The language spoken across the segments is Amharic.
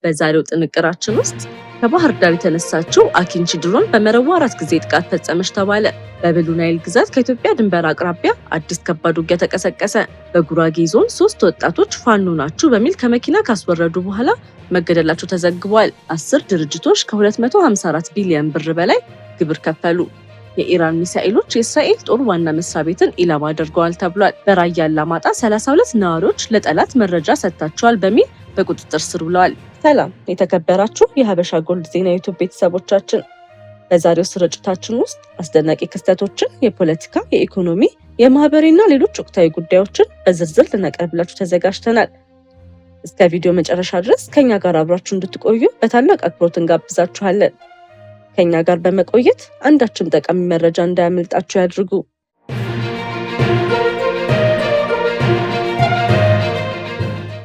በዛሬው ጥንቅራችን ውስጥ ከባህር ዳር የተነሳችው አኪንቺ ድሮን በመረዋ 4 ጊዜ ጥቃት ፈጸመች ተባለ። በብሉ ናይል ግዛት ከኢትዮጵያ ድንበር አቅራቢያ አዲስ ከባድ ውጊያ ተቀሰቀሰ። በጉራጌ ዞን 3 ወጣቶች ፋኖ ናችሁ በሚል ከመኪና ካስወረዱ በኋላ መገደላቸው ተዘግቧል። 10 ድርጅቶች ከ254 ቢሊዮን ብር በላይ ግብር ከፈሉ። የኢራን ሚሳኤሎች የእስራኤል ጦር ዋና መስሪያ ቤትን ኢላማ አድርገዋል ተብሏል። በራያ አላማጣ 32 ነዋሪዎች ለጠላት መረጃ ሰጥታቸዋል በሚል በቁጥጥር ስር ውለዋል። ሰላም የተከበራችሁ የሀበሻ ጎልድ ዜና ዩቲዩብ ቤተሰቦቻችን፣ በዛሬው ስርጭታችን ውስጥ አስደናቂ ክስተቶችን፣ የፖለቲካ፣ የኢኮኖሚ፣ የማህበራዊና ሌሎች ወቅታዊ ጉዳዮችን በዝርዝር ልናቀርብላችሁ ተዘጋጅተናል። እስከ ቪዲዮ መጨረሻ ድረስ ከኛ ጋር አብራችሁ እንድትቆዩ በታላቅ አክብሮት እንጋብዛችኋለን። ከኛ ጋር በመቆየት አንዳችም ጠቃሚ መረጃ እንዳያመልጣችሁ ያድርጉ።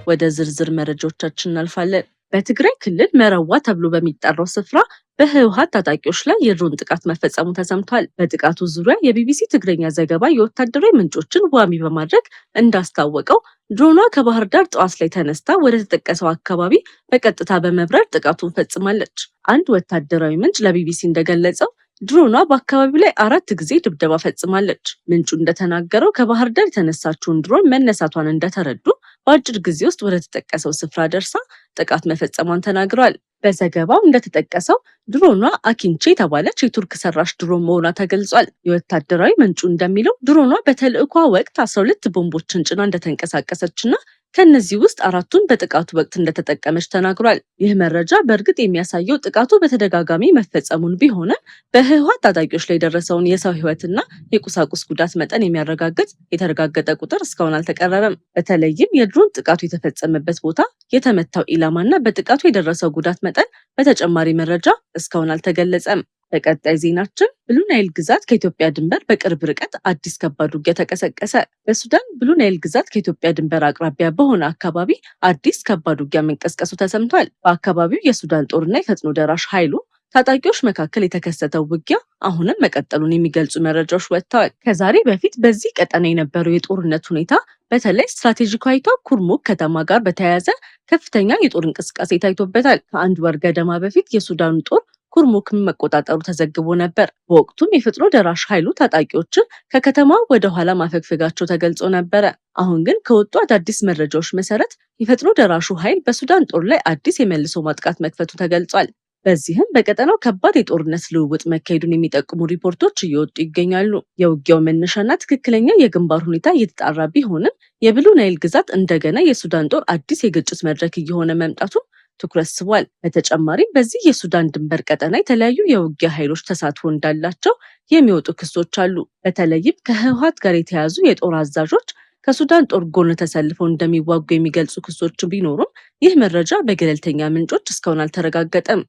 ወደ ዝርዝር መረጃዎቻችን እናልፋለን። በትግራይ ክልል መረዋ ተብሎ በሚጠራው ስፍራ በህወሓት ታጣቂዎች ላይ የድሮን ጥቃት መፈጸሙ ተሰምቷል። በጥቃቱ ዙሪያ የቢቢሲ ትግረኛ ዘገባ የወታደራዊ ምንጮችን ዋቢ በማድረግ እንዳስታወቀው ድሮኗ ከባህር ዳር ጠዋት ላይ ተነስታ ወደ ተጠቀሰው አካባቢ በቀጥታ በመብረር ጥቃቱን ፈጽማለች። አንድ ወታደራዊ ምንጭ ለቢቢሲ እንደገለጸው ድሮኗ በአካባቢው ላይ 4 ጊዜ ድብደባ ፈጽማለች። ምንጩ እንደተናገረው ከባህር ዳር የተነሳችውን ድሮን መነሳቷን እንደተረዱ በአጭር ጊዜ ውስጥ ወደ ተጠቀሰው ስፍራ ደርሳ ጥቃት መፈጸሟን ተናግረዋል። በዘገባው እንደተጠቀሰው ድሮኗ አኪንቺ የተባለች የቱርክ ሰራሽ ድሮን መሆኗ ተገልጿል። የወታደራዊ ምንጩ እንደሚለው ድሮኗ በተልዕኳ ወቅት 12 ቦምቦችን ጭና እንደተንቀሳቀሰችና ከነዚህ ውስጥ 4ቱን በጥቃቱ ወቅት እንደተጠቀመች ተናግሯል። ይህ መረጃ በእርግጥ የሚያሳየው ጥቃቱ በተደጋጋሚ መፈጸሙን ቢሆንም በህወሓት ታጣቂዎች ላይ የደረሰውን የሰው ህይወትና የቁሳቁስ ጉዳት መጠን የሚያረጋግጥ የተረጋገጠ ቁጥር እስካሁን አልተቀረበም። በተለይም የድሮን ጥቃቱ የተፈጸመበት ቦታ፣ የተመታው ኢላማና በጥቃቱ የደረሰው ጉዳት መጠን በተጨማሪ መረጃ እስካሁን አልተገለጸም። በቀጣይ ዜናችን ብሉ ናይል ግዛት ከኢትዮጵያ ድንበር በቅርብ ርቀት አዲስ ከባድ ውጊያ ተቀሰቀሰ። በሱዳን ብሉ ናይል ግዛት ከኢትዮጵያ ድንበር አቅራቢያ በሆነ አካባቢ አዲስ ከባድ ውጊያ መንቀስቀሱ ተሰምቷል። በአካባቢው የሱዳን ጦርና የፈጥኖ ደራሽ ኃይሉ ታጣቂዎች መካከል የተከሰተው ውጊያ አሁንም መቀጠሉን የሚገልጹ መረጃዎች ወጥተዋል። ከዛሬ በፊት በዚህ ቀጠና የነበረው የጦርነት ሁኔታ በተለይ ስትራቴጂካዊቷ ኩርሙክ ከተማ ጋር በተያያዘ ከፍተኛ የጦር እንቅስቃሴ ታይቶበታል። ከአንድ ወር ገደማ በፊት የሱዳኑ ጦር ኩርሙክን መቆጣጠሩ ተዘግቦ ነበር። በወቅቱም የፈጥኖ ደራሽ ኃይሉ ታጣቂዎችን ከከተማው ወደ ኋላ ማፈግፈጋቸው ተገልጾ ነበረ። አሁን ግን ከወጡ አዳዲስ መረጃዎች መሰረት የፈጥኖ ደራሹ ኃይል በሱዳን ጦር ላይ አዲስ የመልሶ ማጥቃት መክፈቱ ተገልጿል። በዚህም በቀጠናው ከባድ የጦርነት ልውውጥ መካሄዱን የሚጠቁሙ ሪፖርቶች እየወጡ ይገኛሉ። የውጊያው መነሻና ትክክለኛ የግንባር ሁኔታ እየተጣራ ቢሆንም የብሉ ናይል ግዛት እንደገና የሱዳን ጦር አዲስ የግጭት መድረክ እየሆነ መምጣቱ ትኩረት ስቧል። በተጨማሪም በዚህ የሱዳን ድንበር ቀጠና የተለያዩ የውጊያ ኃይሎች ተሳትፎ እንዳላቸው የሚወጡ ክሶች አሉ። በተለይም ከህወሓት ጋር የተያዙ የጦር አዛዦች ከሱዳን ጦር ጎን ተሰልፈው እንደሚዋጉ የሚገልጹ ክሶች ቢኖሩም ይህ መረጃ በገለልተኛ ምንጮች እስካሁን አልተረጋገጠም።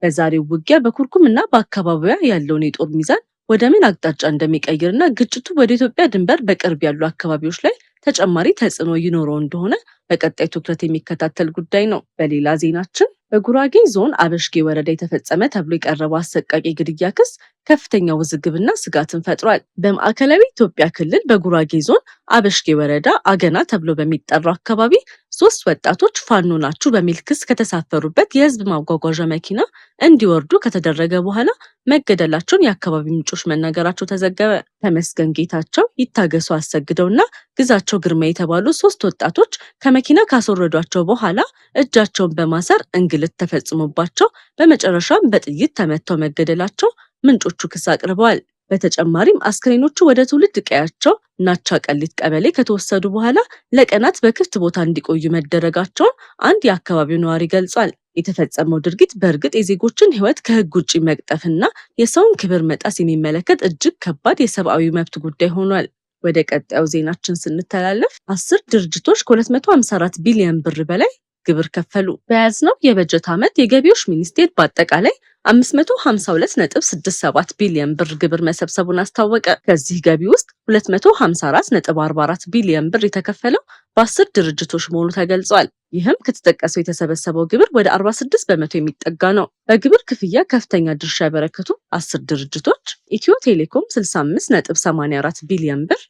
በዛሬው ውጊያ በኩርኩም እና በአካባቢዋ ያለውን የጦር ሚዛን ወደ ምን አቅጣጫ እንደሚቀይርና ግጭቱ ወደ ኢትዮጵያ ድንበር በቅርብ ያሉ አካባቢዎች ላይ ተጨማሪ ተጽዕኖ ይኖረው እንደሆነ በቀጣይ ትኩረት የሚከታተል ጉዳይ ነው። በሌላ ዜናችን በጉራጌ ዞን አበሽጌ ወረዳ የተፈጸመ ተብሎ የቀረበው አሰቃቂ ግድያ ክስ ከፍተኛ ውዝግብና ስጋትን ፈጥሯል። በማዕከላዊ ኢትዮጵያ ክልል በጉራጌ ዞን አበሽጌ ወረዳ አገና ተብሎ በሚጠራው አካባቢ 3 ወጣቶች ፋኖ ናችሁ በሚል ክስ ከተሳፈሩበት የህዝብ ማጓጓዣ መኪና እንዲወርዱ ከተደረገ በኋላ መገደላቸውን የአካባቢ ምንጮች መናገራቸው ተዘገበ። ተመስገን ጌታቸው፣ ይታገሱ አሰግደውና ግዛቸው ግርማ የተባሉ 3 ወጣቶች ከመኪና ካስወረዷቸው በኋላ እጃቸውን በማሰር እንግልት ተፈጽሞባቸው በመጨረሻም በጥይት ተመተው መገደላቸው ምንጮቹ ክስ አቅርበዋል። በተጨማሪም አስክሬኖቹ ወደ ትውልድ ቀያቸው ናቻ ቀሊት ቀበሌ ከተወሰዱ በኋላ ለቀናት በክፍት ቦታ እንዲቆዩ መደረጋቸውን አንድ የአካባቢው ነዋሪ ገልጿል። የተፈጸመው ድርጊት በእርግጥ የዜጎችን ህይወት ከህግ ውጭ መቅጠፍና የሰውን ክብር መጣስ የሚመለከት እጅግ ከባድ የሰብአዊ መብት ጉዳይ ሆኗል። ወደ ቀጣዩ ዜናችን ስንተላለፍ 10 ድርጅቶች ከ254 ቢሊዮን ብር በላይ ግብር ከፈሉ። በያዝነው የበጀት ዓመት የገቢዎች ሚኒስቴር በአጠቃላይ 552.67 ቢሊዮን ብር ግብር መሰብሰቡን አስታወቀ። ከዚህ ገቢ ውስጥ 254.44 ቢሊዮን ብር የተከፈለው በ10 ድርጅቶች መሆኑ ተገልጿል። ይህም ከተጠቀሰው የተሰበሰበው ግብር ወደ 46 በመቶ የሚጠጋ ነው። በግብር ክፍያ ከፍተኛ ድርሻ ያበረከቱ 10 ድርጅቶች ኢትዮ ቴሌኮም 65.84 ቢሊዮን ብር፣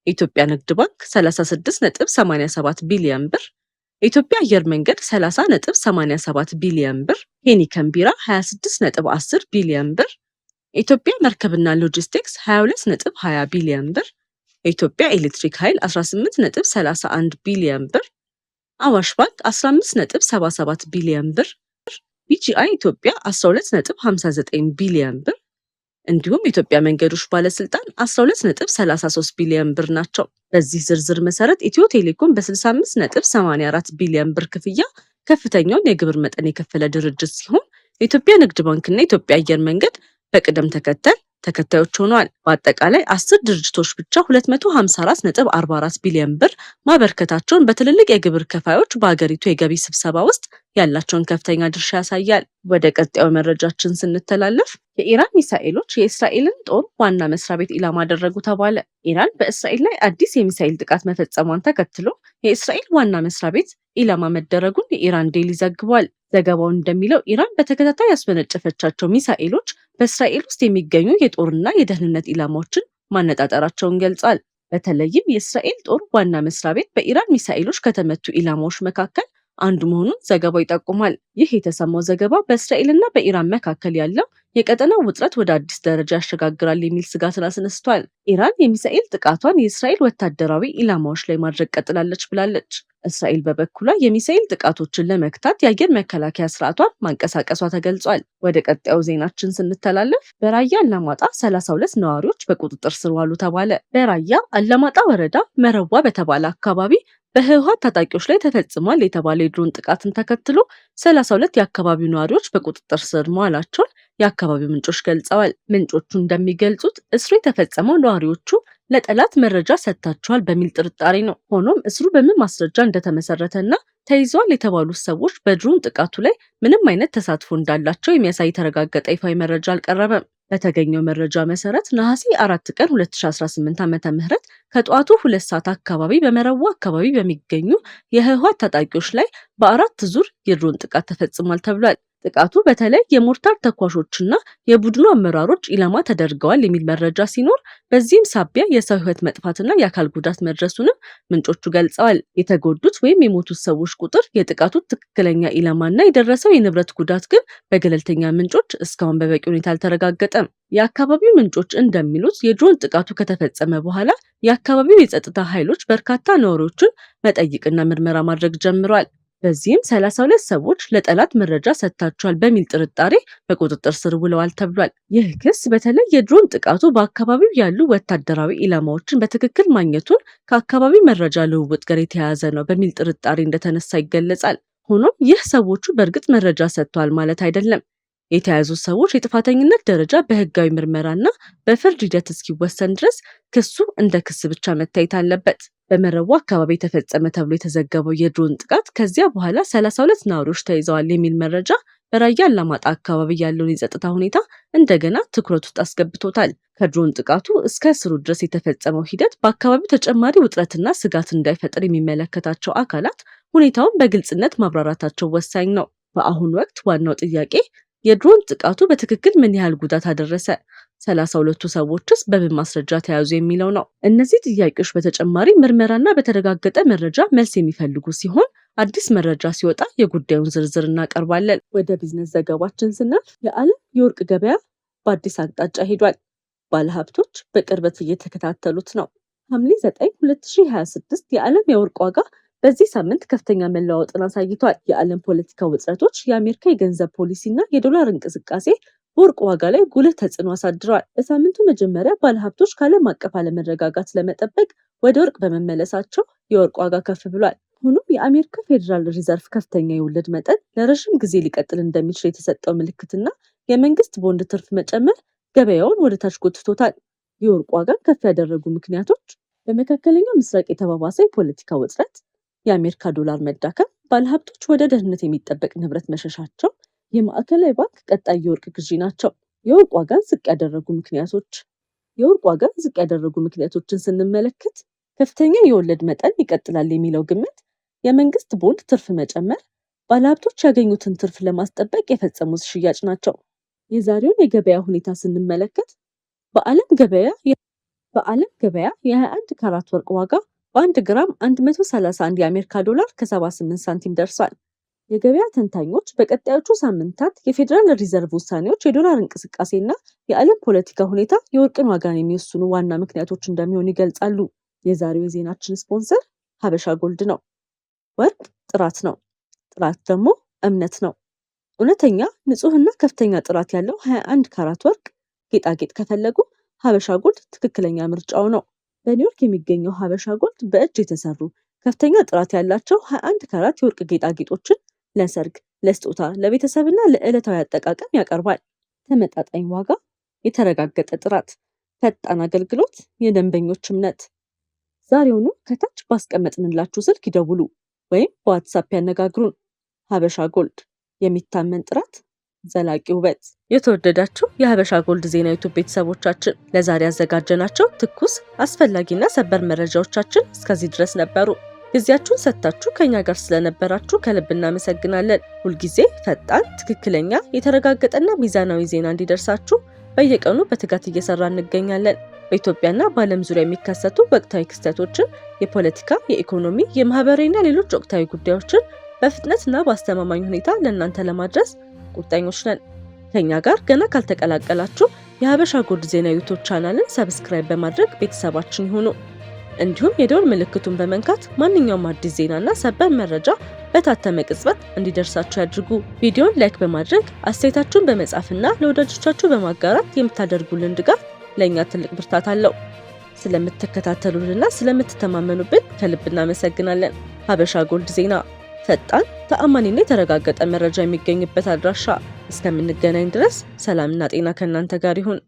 ኢትዮጵያ ንግድ ባንክ 36.87 ቢሊዮን ብር፣ የኢትዮጵያ አየር መንገድ 30.87 ቢሊዮን ብር፣ ሄኒከን ቢራ 26.10 ቢሊዮን ብር፣ የኢትዮጵያ መርከብና ሎጂስቲክስ 22.20 ቢሊዮን ብር፣ የኢትዮጵያ ኤሌክትሪክ ኃይል 18.31 ቢሊዮን ብር፣ አዋሽ ባንክ 15.77 ቢሊዮን ብር፣ ቢጂአይ ኢትዮጵያ 12.59 ቢሊዮን ብር እንዲሁም የኢትዮጵያ መንገዶች ባለስልጣን 12.33 ቢሊዮን ብር ናቸው። በዚህ ዝርዝር መሰረት ኢትዮ ቴሌኮም በ65.84 ቢሊዮን ብር ክፍያ ከፍተኛውን የግብር መጠን የከፈለ ድርጅት ሲሆን የኢትዮጵያ ንግድ ባንክና የኢትዮጵያ አየር መንገድ በቅደም ተከተል ተከታዮች ሆነዋል። በአጠቃላይ 10 ድርጅቶች ብቻ 254.44 ቢሊዮን ብር ማበርከታቸውን በትልልቅ የግብር ከፋዮች በአገሪቱ የገቢ ስብሰባ ውስጥ ያላቸውን ከፍተኛ ድርሻ ያሳያል። ወደ ቀጣዩ መረጃችን ስንተላለፍ የኢራን ሚሳኤሎች የእስራኤልን ጦር ዋና መስሪያ ቤት ኢላማ አደረጉ ተባለ። ኢራን በእስራኤል ላይ አዲስ የሚሳኤል ጥቃት መፈጸሟን ተከትሎ የእስራኤል ዋና መስሪያ ቤት ኢላማ መደረጉን የኢራን ዴይሊ ዘግቧል። ዘገባው እንደሚለው ኢራን በተከታታይ ያስወነጨፈቻቸው ሚሳኤሎች በእስራኤል ውስጥ የሚገኙ የጦርና የደህንነት ኢላማዎችን ማነጣጠራቸውን ገልጿል። በተለይም የእስራኤል ጦር ዋና መስሪያ ቤት በኢራን ሚሳኤሎች ከተመቱ ኢላማዎች መካከል አንዱ መሆኑን ዘገባው ይጠቁማል። ይህ የተሰማው ዘገባ በእስራኤልና በኢራን መካከል ያለው የቀጠናው ውጥረት ወደ አዲስ ደረጃ ያሸጋግራል የሚል ስጋትን አስነስቷል። ኢራን የሚሳኤል ጥቃቷን የእስራኤል ወታደራዊ ኢላማዎች ላይ ማድረግ ቀጥላለች ብላለች። እስራኤል በበኩሏ የሚሳኤል ጥቃቶችን ለመክታት የአየር መከላከያ ስርዓቷን ማንቀሳቀሷ ተገልጿል። ወደ ቀጣዩ ዜናችን ስንተላለፍ በራያ አላማጣ 32 ነዋሪዎች በቁጥጥር ስር ዋሉ ተባለ። በራያ አላማጣ ወረዳ መረዋ በተባለ አካባቢ በህወሓት ታጣቂዎች ላይ ተፈጽሟል የተባለ የድሮን ጥቃትን ተከትሎ 32 የአካባቢው ነዋሪዎች በቁጥጥር ስር መዋላቸውን የአካባቢው ምንጮች ገልጸዋል። ምንጮቹ እንደሚገልጹት እስሩ የተፈጸመው ነዋሪዎቹ ለጠላት መረጃ ሰጥታቸዋል በሚል ጥርጣሬ ነው። ሆኖም እስሩ በምን ማስረጃ እንደተመሰረተና ተይዘዋል የተባሉት ሰዎች በድሮን ጥቃቱ ላይ ምንም አይነት ተሳትፎ እንዳላቸው የሚያሳይ የተረጋገጠ ይፋዊ መረጃ አልቀረበም። በተገኘው መረጃ መሰረት ነሐሴ 4 ቀን 2018 ዓ.ም ከጠዋቱ 2 ሰዓት አካባቢ በመረዋ አካባቢ በሚገኙ የህወሓት ታጣቂዎች ላይ በ4 ዙር የድሮን ጥቃት ተፈጽሟል ተብሏል። ጥቃቱ በተለይ የሞርታር ተኳሾችና የቡድኑ አመራሮች ኢላማ ተደርገዋል የሚል መረጃ ሲኖር በዚህም ሳቢያ የሰው ህይወት መጥፋትና የአካል ጉዳት መድረሱንም ምንጮቹ ገልጸዋል። የተጎዱት ወይም የሞቱት ሰዎች ቁጥር፣ የጥቃቱ ትክክለኛ ኢላማና የደረሰው የንብረት ጉዳት ግን በገለልተኛ ምንጮች እስካሁን በበቂ ሁኔታ አልተረጋገጠም። የአካባቢው ምንጮች እንደሚሉት የድሮን ጥቃቱ ከተፈጸመ በኋላ የአካባቢው የጸጥታ ኃይሎች በርካታ ነዋሪዎችን መጠይቅና ምርመራ ማድረግ ጀምረዋል። በዚህም 32 ሰዎች ለጠላት መረጃ ሰጥታቸዋል በሚል ጥርጣሬ በቁጥጥር ስር ውለዋል ተብሏል። ይህ ክስ በተለይ የድሮን ጥቃቱ በአካባቢው ያሉ ወታደራዊ ኢላማዎችን በትክክል ማግኘቱን ከአካባቢው መረጃ ልውውጥ ጋር የተያያዘ ነው በሚል ጥርጣሬ እንደተነሳ ይገለጻል። ሆኖም ይህ ሰዎቹ በእርግጥ መረጃ ሰጥተዋል ማለት አይደለም። የተያዙ ሰዎች የጥፋተኝነት ደረጃ በህጋዊ ምርመራና በፍርድ ሂደት እስኪወሰን ድረስ ክሱ እንደ ክስ ብቻ መታየት አለበት። በመረዋ አካባቢ ተፈጸመ ተብሎ የተዘገበው የድሮን ጥቃት ከዚያ በኋላ 32 ነዋሪዎች ተይዘዋል የሚል መረጃ በራያ አላማጣ አካባቢ ያለውን የጸጥታ ሁኔታ እንደገና ትኩረት ውስጥ አስገብቶታል። ከድሮን ጥቃቱ እስከ እስሩ ድረስ የተፈጸመው ሂደት በአካባቢው ተጨማሪ ውጥረትና ስጋት እንዳይፈጠር የሚመለከታቸው አካላት ሁኔታውን በግልጽነት ማብራራታቸው ወሳኝ ነው። በአሁኑ ወቅት ዋናው ጥያቄ የድሮን ጥቃቱ በትክክል ምን ያህል ጉዳት አደረሰ፣ 32ቱ ሰዎችስ በምን ማስረጃ ተያዙ የሚለው ነው። እነዚህ ጥያቄዎች በተጨማሪ ምርመራና በተረጋገጠ መረጃ መልስ የሚፈልጉ ሲሆን አዲስ መረጃ ሲወጣ የጉዳዩን ዝርዝር እናቀርባለን። ወደ ቢዝነስ ዘገባችን ስናልፍ የዓለም የወርቅ ገበያ በአዲስ አቅጣጫ ሄዷል። ባለሀብቶች በቅርበት እየተከታተሉት ነው። ሐምሌ 9 2026 የዓለም የወርቅ ዋጋ በዚህ ሳምንት ከፍተኛ መለዋወጥን አሳይቷል። የዓለም ፖለቲካ ውጥረቶች፣ የአሜሪካ የገንዘብ ፖሊሲና የዶላር እንቅስቃሴ በወርቅ ዋጋ ላይ ጉልህ ተጽዕኖ አሳድረዋል። በሳምንቱ መጀመሪያ ባለሀብቶች ከዓለም አቀፍ አለመረጋጋት ለመጠበቅ ወደ ወርቅ በመመለሳቸው የወርቅ ዋጋ ከፍ ብሏል። ሆኖም የአሜሪካ ፌዴራል ሪዘርቭ ከፍተኛ የወለድ መጠን ለረዥም ጊዜ ሊቀጥል እንደሚችል የተሰጠው ምልክትና የመንግስት ቦንድ ትርፍ መጨመር ገበያውን ወደ ታች ጎትቶታል። የወርቅ ዋጋን ከፍ ያደረጉ ምክንያቶች በመካከለኛው ምስራቅ የተባባሰ የፖለቲካ ውጥረት፣ የአሜሪካ ዶላር መዳከም፣ ባለሀብቶች ወደ ደህንነት የሚጠበቅ ንብረት መሸሻቸው፣ የማዕከላዊ ባንክ ቀጣይ የወርቅ ግዢ ናቸው። የወርቅ ዋጋን ዝቅ ያደረጉ ምክንያቶችን ስንመለከት ከፍተኛ የወለድ መጠን ይቀጥላል የሚለው ግምት፣ የመንግስት ቦንድ ትርፍ መጨመር፣ ባለሀብቶች ያገኙትን ትርፍ ለማስጠበቅ የፈጸሙት ሽያጭ ናቸው። የዛሬውን የገበያ ሁኔታ ስንመለከት በዓለም ገበያ የ21 ካራት ወርቅ ዋጋ በ1 ግራም 131 የአሜሪካ ዶላር ከ78 ሳንቲም ደርሷል። የገበያ ተንታኞች በቀጣዮቹ ሳምንታት የፌዴራል ሪዘርቭ ውሳኔዎች የዶላር እንቅስቃሴና የዓለም ፖለቲካ ሁኔታ የወርቅን ዋጋን የሚወስኑ ዋና ምክንያቶች እንደሚሆኑ ይገልጻሉ። የዛሬው የዜናችን ስፖንሰር ሀበሻ ጎልድ ነው። ወርቅ ጥራት ነው፣ ጥራት ደግሞ እምነት ነው። እውነተኛ ንጹህና ከፍተኛ ጥራት ያለው 21 ካራት ወርቅ ጌጣጌጥ ከፈለጉ ሀበሻ ጎልድ ትክክለኛ ምርጫው ነው። በኒውዮርክ የሚገኘው ሀበሻ ጎልድ በእጅ የተሰሩ ከፍተኛ ጥራት ያላቸው 21 ካራት የወርቅ ጌጣጌጦችን ለሰርግ፣ ለስጦታ፣ ለቤተሰብና ለዕለታዊ አጠቃቀም ያቀርባል። ተመጣጣኝ ዋጋ፣ የተረጋገጠ ጥራት፣ ፈጣን አገልግሎት፣ የደንበኞች እምነት። ዛሬውኑ ከታች ባስቀመጥንላችሁ ስልክ ይደውሉ ወይም በዋትሳፕ ያነጋግሩን። ሀበሻ ጎልድ፣ የሚታመን ጥራት፣ ዘላቂ ውበት። የተወደዳችሁ የሀበሻ ጎልድ ዜና ዩቱብ ቤተሰቦቻችን ለዛሬ ያዘጋጀናቸው ትኩስ አስፈላጊና ሰበር መረጃዎቻችን እስከዚህ ድረስ ነበሩ። ጊዜያችሁን ሰጥታችሁ ከኛ ጋር ስለነበራችሁ ከልብ እናመሰግናለን። ሁልጊዜ ፈጣን፣ ትክክለኛ፣ የተረጋገጠና ሚዛናዊ ዜና እንዲደርሳችሁ በየቀኑ በትጋት እየሰራ እንገኛለን። በኢትዮጵያና በዓለም ዙሪያ የሚከሰቱ ወቅታዊ ክስተቶችን፣ የፖለቲካ፣ የኢኮኖሚ፣ የማህበራዊና ሌሎች ወቅታዊ ጉዳዮችን በፍጥነትና በአስተማማኝ ሁኔታ ለእናንተ ለማድረስ ቁርጠኞች ነን። ከኛ ጋር ገና ካልተቀላቀላችሁ የሀበሻ ጎልድ ዜና ዩቱብ ቻናልን ሰብስክራይብ በማድረግ ቤተሰባችን ይሁኑ። እንዲሁም የደወል ምልክቱን በመንካት ማንኛውም አዲስ ዜናና ሰበር መረጃ በታተመ ቅጽበት እንዲደርሳችሁ ያድርጉ። ቪዲዮን ላይክ በማድረግ አስተያየታችሁን በመጻፍና ለወዳጆቻችሁ በማጋራት የምታደርጉልን ድጋፍ ለእኛ ትልቅ ብርታት አለው። ስለምትከታተሉንና ስለምትተማመኑብን ከልብ እናመሰግናለን። ሀበሻ ጎልድ ዜና፣ ፈጣን፣ ተአማኒና የተረጋገጠ መረጃ የሚገኝበት አድራሻ። እስከምንገናኝ ድረስ ሰላምና ጤና ከእናንተ ጋር ይሁን።